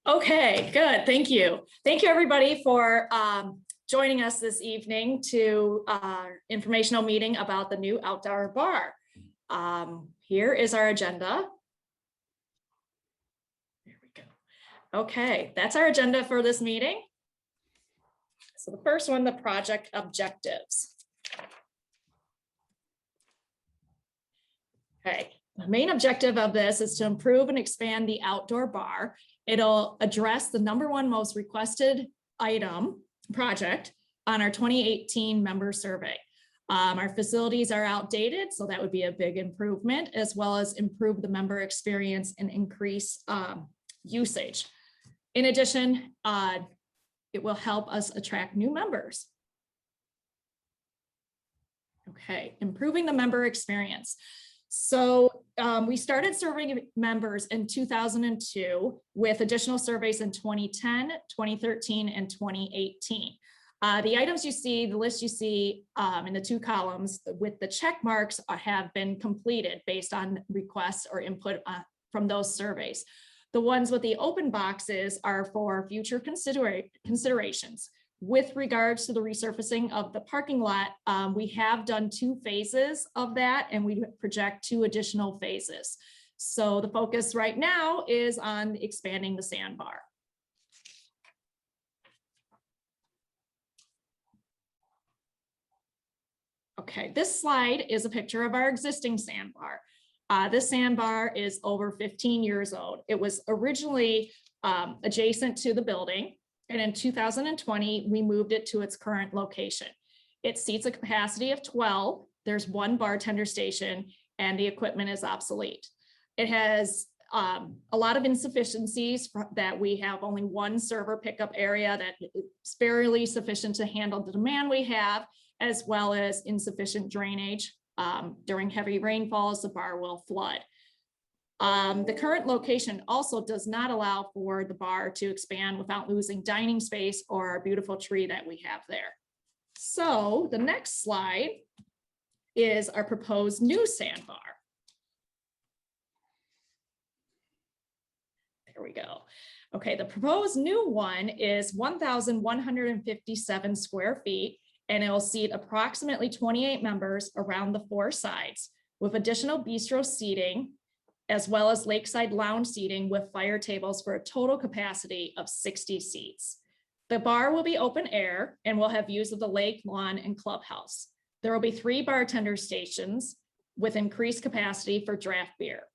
Okay, good. Thank you. Thank you, everybody, for joining us this evening to our informational meeting about the new outdoor bar. Here is our agenda. There we go. Okay, that's our agenda for this meeting. So the first one, the project objectives. Okay, the main objective of this is to improve and expand the outdoor bar. It'll address the #1 most requested item project on our 2018 member survey. Our facilities are outdated, so that would be a big improvement, as well as improve the member experience and increase usage. In addition, it will help us attract new members. Okay, improving the member experience. So we started serving members in 2002 with additional surveys in 2010, 2013, and 2018. The items you see, the list you see in the 2 columns with the check marks have been completed based on requests or input from those surveys. The ones with the open boxes are for future considerations. With regards to the resurfacing of the parking lot, we have done 2 phases of that, and we project 2 additional phases. So the focus right now is on expanding the sandbar. Okay, this slide is a picture of our existing sandbar. This sandbar is over 15 years old. It was originally adjacent to the building. And in 2020, we moved it to its current location. It seats a capacity of 12. There's 1 bartender station, and the equipment is obsolete. It has a lot of insufficiencies that we have only 1 server pickup area that is barely sufficient to handle the demand we have, as well as insufficient drainage. During heavy rainfalls, the bar will flood. The current location also does not allow for the bar to expand without losing dining space or our beautiful tree that we have there. So the next slide is our proposed new sandbar. There we go. Okay, the proposed new one is 1,157 square feet, and it will seat approximately 28 members around the 4 sides with additional bistro seating, as well as lakeside lounge seating with fire tables for a total capacity of 60 seats. The bar will be open air and will have views of the lake, lawn, and clubhouse. There will be 3 bartender stations with increased capacity for draft beer.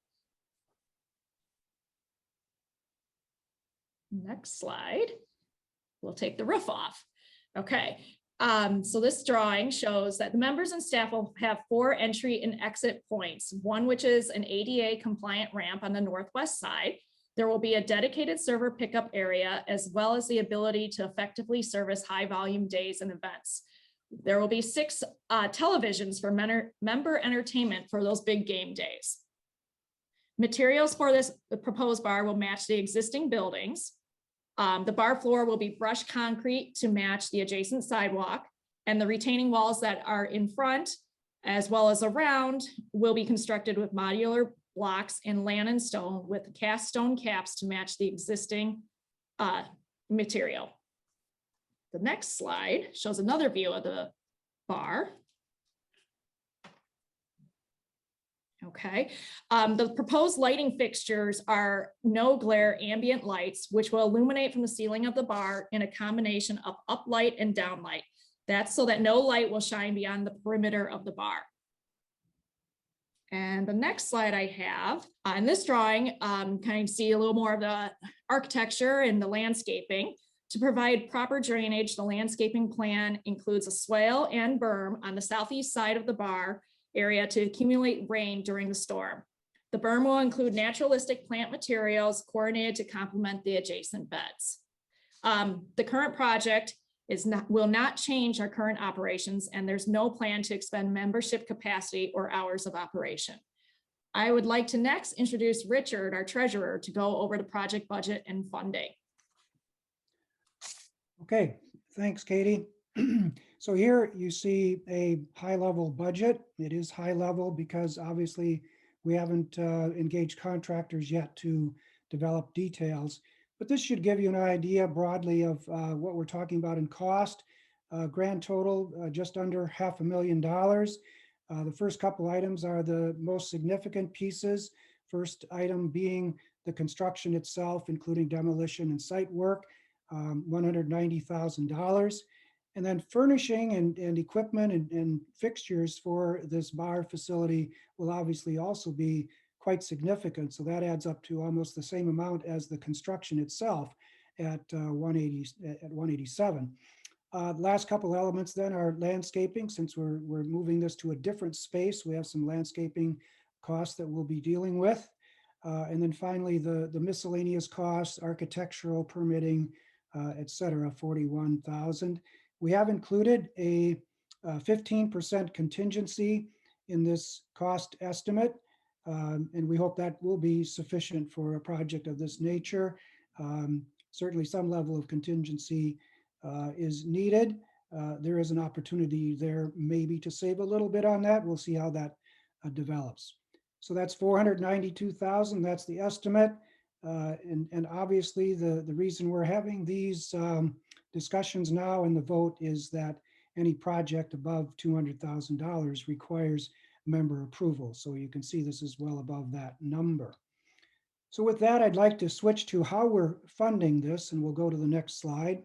Next slide. We'll take the roof off. Okay. So this drawing shows that the members and staff will have 4 entry and exit points, one which is an ADA compliant ramp on the northwest side. There will be a dedicated server pickup area, as well as the ability to effectively service high volume days and events. There will be 6 televisions for member entertainment for those big game days. Materials for this proposed bar will match the existing buildings. The bar floor will be brushed concrete to match the adjacent sidewalk, and the retaining walls that are in front as well as around will be constructed with modular blocks in land and stone with cast stone caps to match the existing material. The next slide shows another view of the bar. Okay, the proposed lighting fixtures are no glare ambient lights, which will illuminate from the ceiling of the bar in a combination of uplight and downlight. That's so that no light will shine beyond the perimeter of the bar. And the next slide I have in this drawing, kind of see a little more of the architecture and the landscaping. To provide proper drainage, the landscaping plan includes a swale and berm on the southeast side of the bar area to accumulate rain during the storm. The berm will include naturalistic plant materials coordinated to complement the adjacent beds. The current project will not change our current operations, and there's no plan to expend membership capacity or hours of operation. I would like to next introduce Richard, our treasurer, to go over the project budget and funding. Okay, thanks, Katie. So here you see a high-level budget. It is high level because obviously we haven't engaged contractors yet to develop details, But this should give you an idea broadly of what we're talking about in cost. Grand total, just under $500,000. The first couple items are the most significant pieces. First item being the construction itself, including demolition and site work, $190,000. And then furnishing and equipment and fixtures for this bar facility will obviously also be quite significant. So that adds up to almost the same amount as the construction itself at 187. Last couple elements then are landscaping. Since we're moving this to a different space, we have some landscaping costs that we'll be dealing with. And then finally, the miscellaneous costs, architectural permitting, et cetera, 41,000. We have included a 15% contingency in this cost estimate. And we hope that will be sufficient for a project of this nature. Certainly some level of contingency is needed. There is an opportunity there maybe to save a little bit on that. We'll see how that develops. So that's 492,000. That's the estimate. And obviously the reason we're having these discussions now and the vote is that any project above $200,000 requires member approval. So you can see this is well above that number. So with that, I'd like to switch to how we're funding this, and we'll go to the next slide.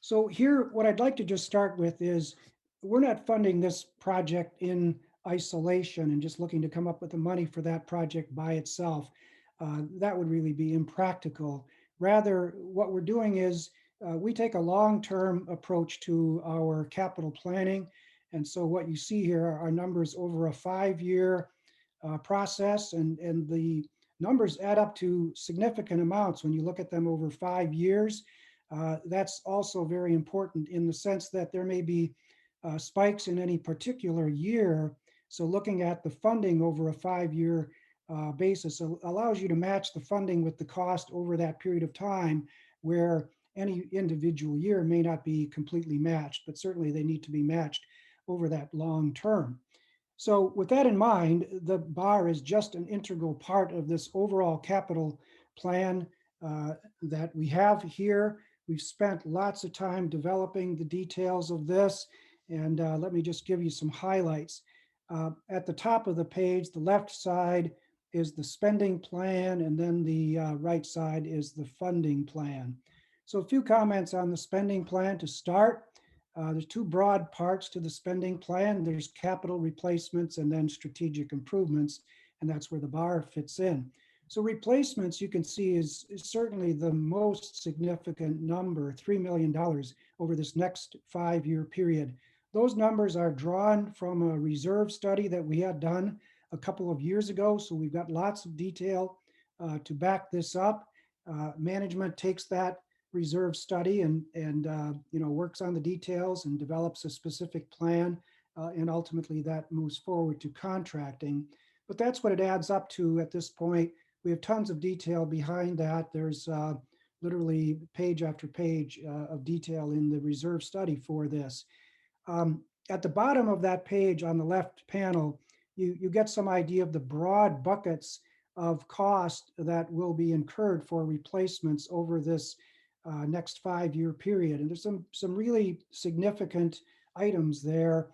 So here, what I'd like to just start with is we're not funding this project in isolation and just looking to come up with the money for that project by itself. That would really be impractical. Rather, what we're doing is we take a long-term approach to our capital planning. And so what you see here are numbers over a 5-year process, and the numbers add up to significant amounts when you look at them over 5 years. That's also very important in the sense that there may be spikes in any particular year. So looking at the funding over a 5-year basis allows you to match the funding with the cost over that period of time, where any individual year may not be completely matched, but certainly they need to be matched over that long term. So with that in mind, the bar is just an integral part of this overall capital plan that we have here. We've spent lots of time developing the details of this, and let me just give you some highlights. At the top of the page, the left side is the spending plan, and then the right side is the funding plan. So a few comments on the spending plan to start. There's two broad parts to the spending plan. There's capital replacements and then strategic improvements, and that's where the bar fits in. So replacements, you can see, is certainly the most significant number, $3 million over this next 5-year period. Those numbers are drawn from a reserve study that we had done a couple of years ago. So we've got lots of detail to back this up. Management takes that reserve study and works on the details and develops a specific plan, and ultimately that moves forward to contracting. But that's what it adds up to at this point. We have tons of detail behind that. There's literally page after page of detail in the reserve study for this. At the bottom of that page on the left panel, you get some idea of the broad buckets of cost that will be incurred for replacements over this next 5-year period. And there's some really significant items there.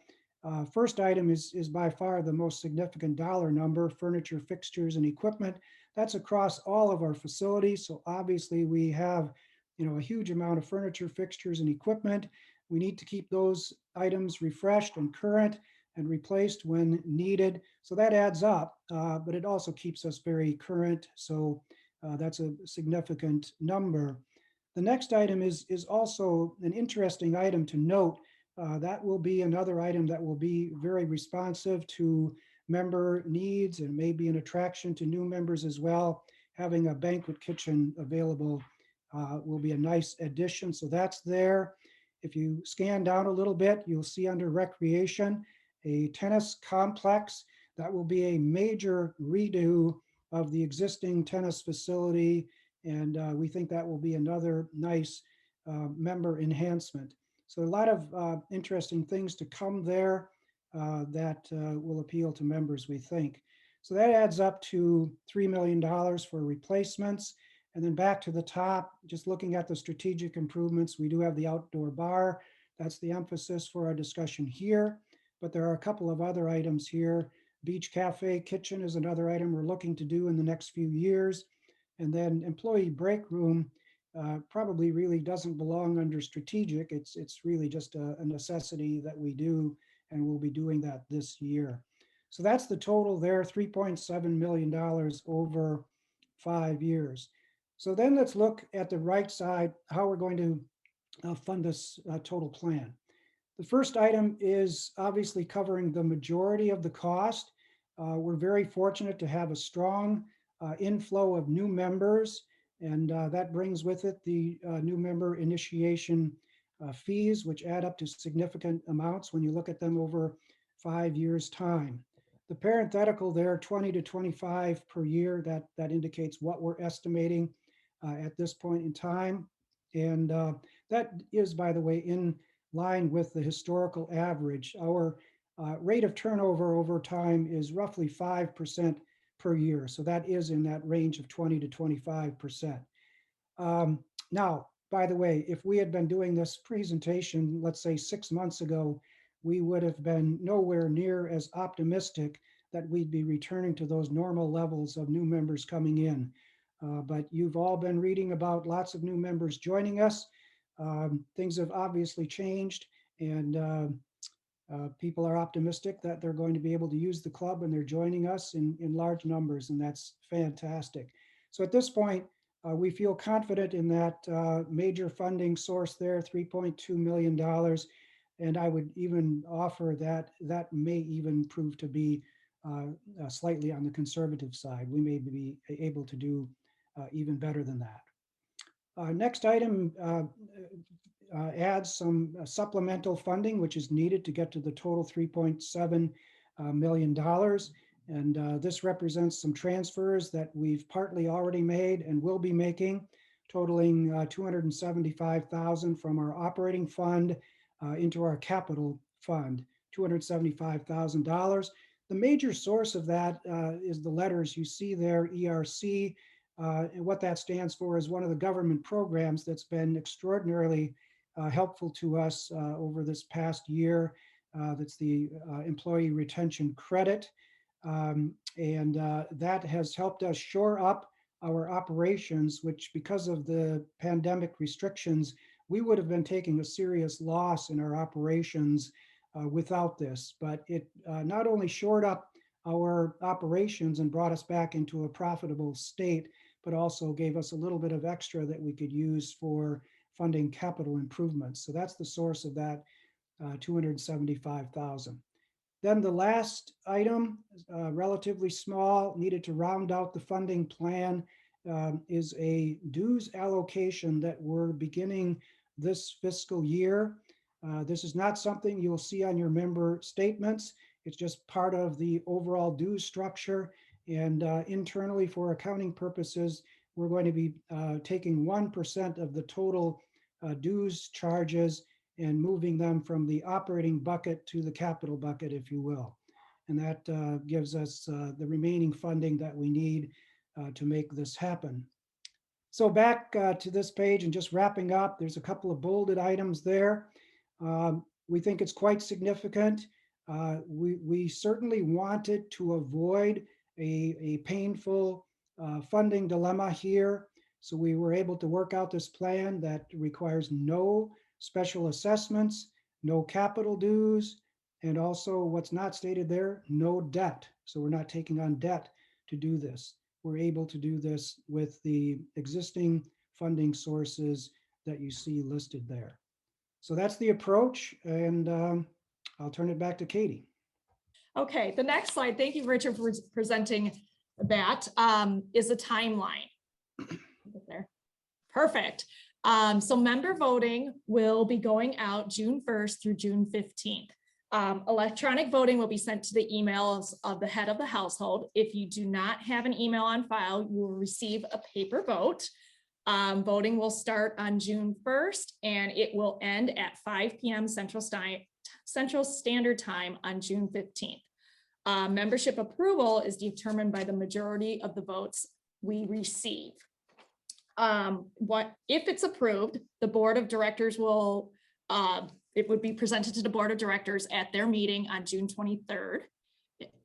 First item is by far the most significant dollar number: furniture, fixtures, and equipment. That's across all of our facilities. So obviously we have, a huge amount of furniture, fixtures, and equipment. We need to keep those items refreshed and current and replaced when needed. So that adds up, but it also keeps us very current. So that's a significant number. The next item is also an interesting item to note. That will be another item that will be very responsive to member needs and maybe an attraction to new members as well. Having a banquet kitchen available will be a nice addition. So that's there. If you scan down a little bit, you'll see under recreation, a tennis complex. That will be a major redo of the existing tennis facility. And we think that will be another nice member enhancement. So a lot of interesting things to come there that will appeal to members, we think. So that adds up to $3 million for replacements. And then back to the top, just looking at the strategic improvements, we do have the outdoor bar. That's the emphasis for our discussion here. But there are a couple of other items here. Beach Cafe Kitchen is another item we're looking to do in the next few years. And then employee break room probably really doesn't belong under strategic. It's really just a necessity that we do, and we'll be doing that this year. So that's the total there, $3.7 million over 5 years. So then let's look at the right side, how we're going to fund this total plan. The first item is obviously covering the majority of the cost. We're very fortunate to have a strong inflow of new members, and that brings with it the new member initiation fees, which add up to significant amounts when you look at them over 5 years' time. The parenthetical there, 20 to 25 per year, that indicates what we're estimating at this point in time. And that is, by the way, in line with the historical average. Our rate of turnover over time is roughly 5% per year. So that is in that range of 20 to 25%. Now, by the way, if we had been doing this presentation, let's say 6 months ago, we would have been nowhere near as optimistic that we'd be returning to those normal levels of new members coming in. But you've all been reading about lots of new members joining us. Things have obviously changed, and people are optimistic that they're going to be able to use the club, and they're joining us in large numbers, and that's fantastic. So at this point, we feel confident in that major funding source there, $3.2 million. And I would even offer that that may even prove to be slightly on the conservative side. We may be able to do even better than that. Next item adds some supplemental funding, which is needed to get to the total $3.7 million. And this represents some transfers that we've partly already made and will be making, totaling $275,000 from our operating fund into our capital fund, $275,000. The major source of that is the letters you see there, ERC. And what that stands for is one of the government programs that's been extraordinarily helpful to us over this past year. That's the Employee Retention Credit. And that has helped us shore up our operations, which because of the pandemic restrictions, we would have been taking a serious loss in our operations without this. But it not only shored up our operations and brought us back into a profitable state, but also gave us a little bit of extra that we could use for funding capital improvements. So that's the source of that $275,000. Then the last item, relatively small, needed to round out the funding plan, is a dues allocation that we're beginning this fiscal year. This is not something you'll see on your member statements. It's just part of the overall dues structure. And internally, for accounting purposes, we're going to be taking 1% of the total dues charges and moving them from the operating bucket to the capital bucket, if you will. And that gives us the remaining funding that we need to make this happen. So back to this page and just wrapping up, there's a couple of bolded items there. We think it's quite significant. We certainly wanted to avoid a painful funding dilemma here. So we were able to work out this plan that requires no special assessments, no capital dues, and also what's not stated there, no debt. So we're not taking on debt to do this. We're able to do this with the existing funding sources that you see listed there. So that's the approach, and I'll turn it back to Katie. Okay, the next slide, thank you, Richard, for presenting that, is a timeline. There. Perfect. So member voting will be going out June 1st through June 15th. Electronic voting will be sent to the emails of the head of the household. If you do not have an email on file, you will receive a paper vote. Voting will start on June 1st and it will end at 5 p.m. Central Standard Time on June 15th. Membership approval is determined by the majority of the votes we receive. What if it's approved, the board of directors will, it would be presented to the board of directors at their meeting on June 23rd.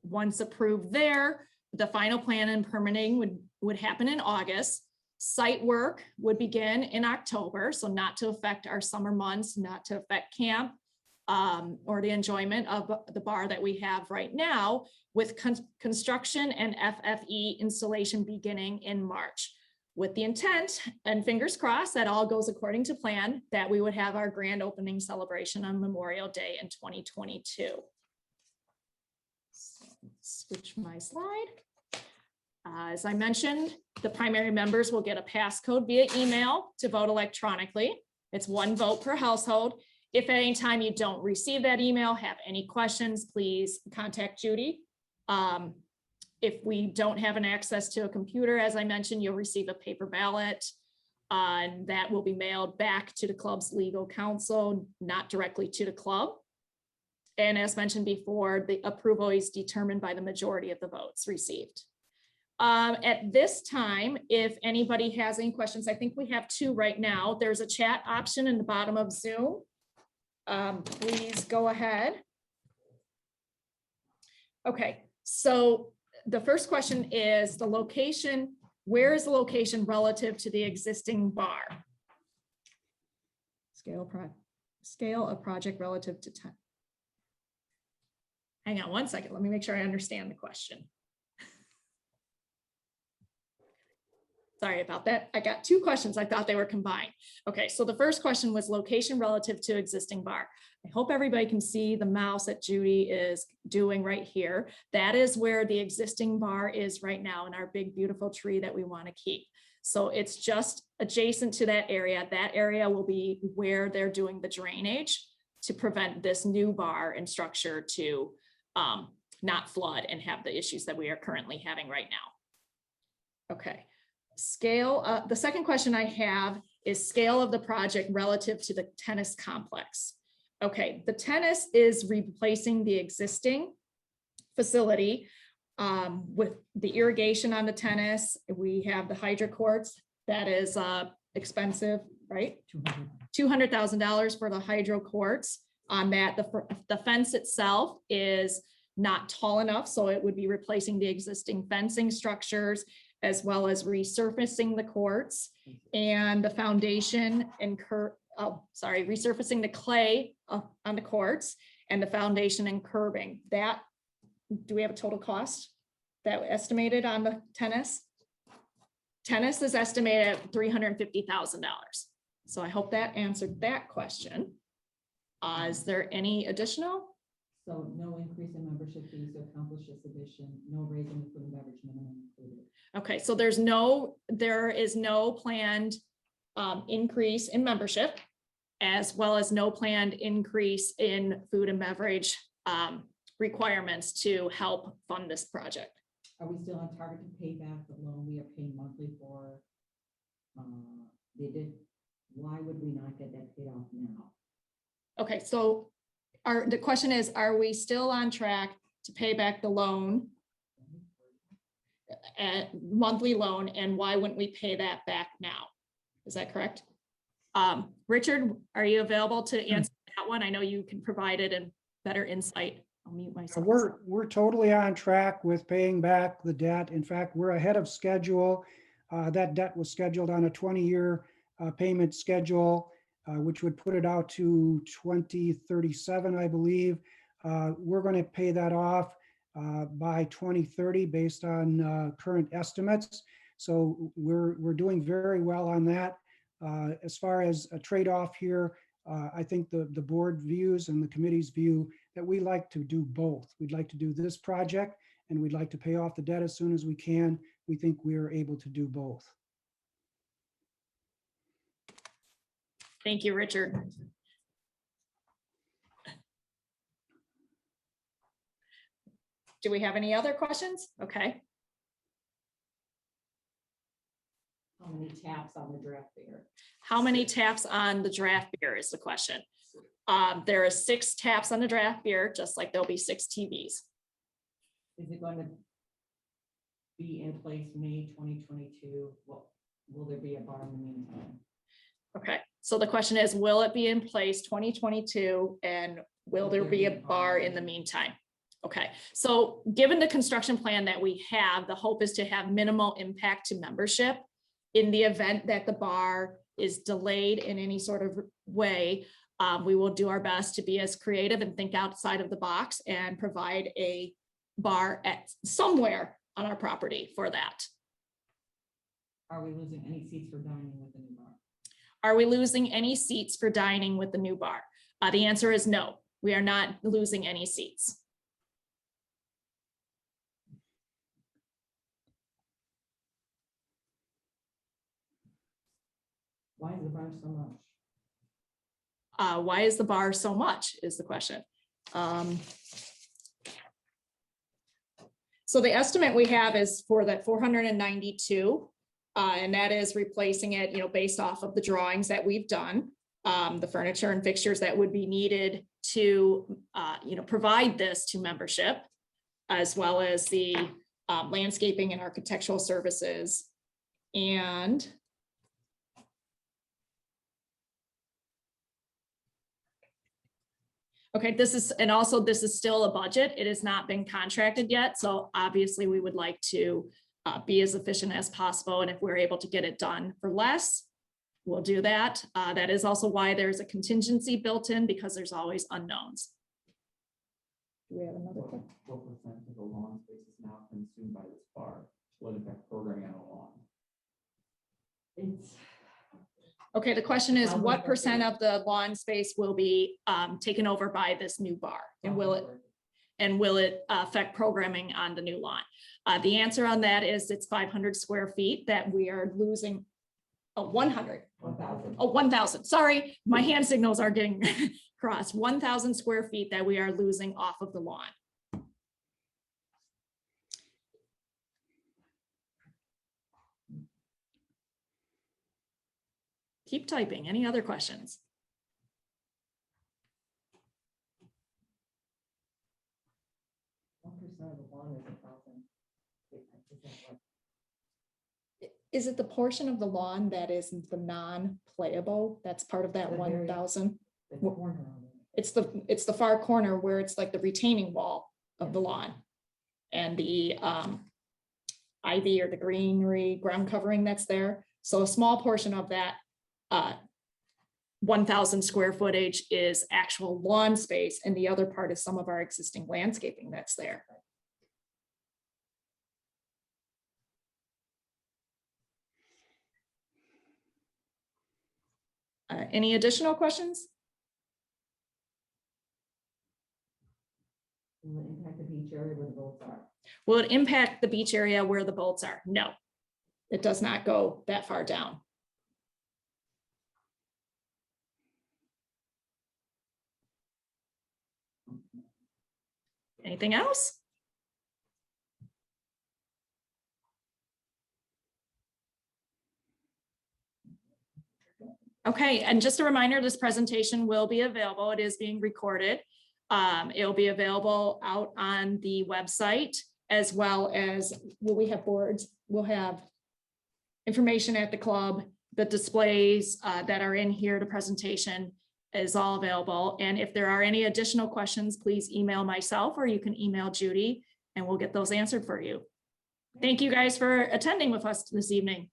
Once approved there, the final plan and permitting would happen in August. Site work would begin in October, so not to affect our summer months, not to affect camp or the enjoyment of the bar that we have right now, with construction and FFE installation beginning in March, with the intent, and fingers crossed that all goes according to plan, that we would have our grand opening celebration on Memorial Day in 2022. So, switch my slide. As I mentioned, the primary members will get a passcode via email to vote electronically. It's one vote per household. If at any time you don't receive that email, have any questions, please contact Judy. If we don't have an access to a computer, as I mentioned, you'll receive a paper ballot, and that will be mailed back to the club's legal counsel, not directly to the club. And as mentioned before, the approval is determined by the majority of the votes received. At this time, if anybody has any questions, I think we have two right now. There's a chat option in the bottom of Zoom. Please go ahead. Okay, so the first question is the location. Where is the location relative to the existing bar? Scale of project relative to 10. Hang on one second. Let me make sure I understand the question. Sorry about that. I got two questions. I thought they were combined. Okay, so the first question was location relative to existing bar. I hope everybody can see the mouse that Judy is doing right here. That is where the existing bar is right now in our big, beautiful tree that we want to keep. So it's just adjacent to that area. That area will be where they're doing the drainage to prevent this new bar and structure to not flood and have the issues that we are currently having right now. Okay. Scale, the second question I have is scale of the project relative to the tennis complex. Okay, the tennis is replacing the existing facility with the irrigation on the tennis. We have the hydro courts. That is expensive, right? $200,000 for the hydro courts. On that, the fence itself is not tall enough, so it would be replacing the existing fencing structures, as well as resurfacing the courts and the foundation and resurfacing the clay on the courts and the foundation and curbing. That, do we have a total cost that estimated on the tennis? Tennis is estimated at $350,000. So I hope that answered that question. Is there any additional? So no increase in membership fees to accomplish this addition, no raising the food and beverage minimum included. Okay, so there is no planned increase in membership, as well as no planned increase in food and beverage requirements to help fund this project. Are we still on target to pay back the loan we are paying monthly for? Why would we not get that paid off now? Okay, so the question is, are we still on track to pay back the loan, monthly loan, and why wouldn't we pay that back now? Is that correct? Richard, are you available to answer that one? I know you can provide it in better insight. I'll mute myself. We're totally on track with paying back the debt. In fact, we're ahead of schedule. That debt was scheduled on a 20-year payment schedule, which would put it out to 2037, I believe. We're going to pay that off by 2030 based on current estimates. So we're doing very well on that. As far as a trade-off here, I think the board views and the committee's view that we like to do both. We'd like to do this project and we'd like to pay off the debt as soon as we can. We think we are able to do both. Thank you, Richard. Do we have any other questions? Okay. How many taps on the draft beer? How many taps on the draft beer is the question. There are 6 taps on the draft beer, just like there'll be 6 TVs. Is it going to be in place May 2022? Will there be a bar in the meantime? Okay, so the question is, will it be in place 2022 and will there be a bar in the meantime? Okay, so given the construction plan that we have, the hope is to have minimal impact to membership. In the event that the bar is delayed in any sort of way, we will do our best to be as creative and think outside of the box and provide a bar at somewhere on our property for that. Are we losing any seats for dining with the new bar? Are we losing any seats for dining with the new bar? The answer is no, we are not losing any seats. Why is the bar so much? Why is the bar so much is the question. So the estimate we have is for that 492. And that is replacing it, based off of the drawings that we've done, the furniture and fixtures that would be needed to, provide this to membership, as well as the landscaping and architectural services. And okay, this is still a budget. It has not been contracted yet. So obviously we would like to be as efficient as possible. And if we're able to get it done for less, we'll do that. That is also why there's a contingency built in, because there's always unknowns. Do we have another question? What percent of the lawn space is now consumed by this bar? What affect programming on the lawn? It's Okay, the question is, what percent of the lawn space will be taken over by this new bar? And will it affect programming on the new lawn? The answer on that is it's 500 square feet that we are losing. 100. 1,000. 1,000. Sorry, my hand signals are getting crossed. 1,000 square feet that we are losing off of the lawn. Keep typing. Any other questions? What percent of the lawn is 1,000? Is it the portion of the lawn that is the non-playable? That's part of that The very- 1,000? The corner of it. It's the far corner where it's like the retaining wall of the lawn. And the ivy or the greenery ground covering that's there. So a small portion of that 1,000 square footage is actual lawn space, and the other part is some of our existing landscaping that's there. Any additional questions? Will it impact the beach area where the boats are? Will it impact the beach area where the boats are? No, it does not go that far down. Anything else? Okay, and just a reminder, this presentation will be available. It is being recorded. It'll be available out on the website, as well as, will we have boards? We'll have information at the club, the displays that are in here, the presentation is all available. And if there are any additional questions, please email myself, or you can email Judy and we'll get those answered for you. Thank you guys for attending with us this evening.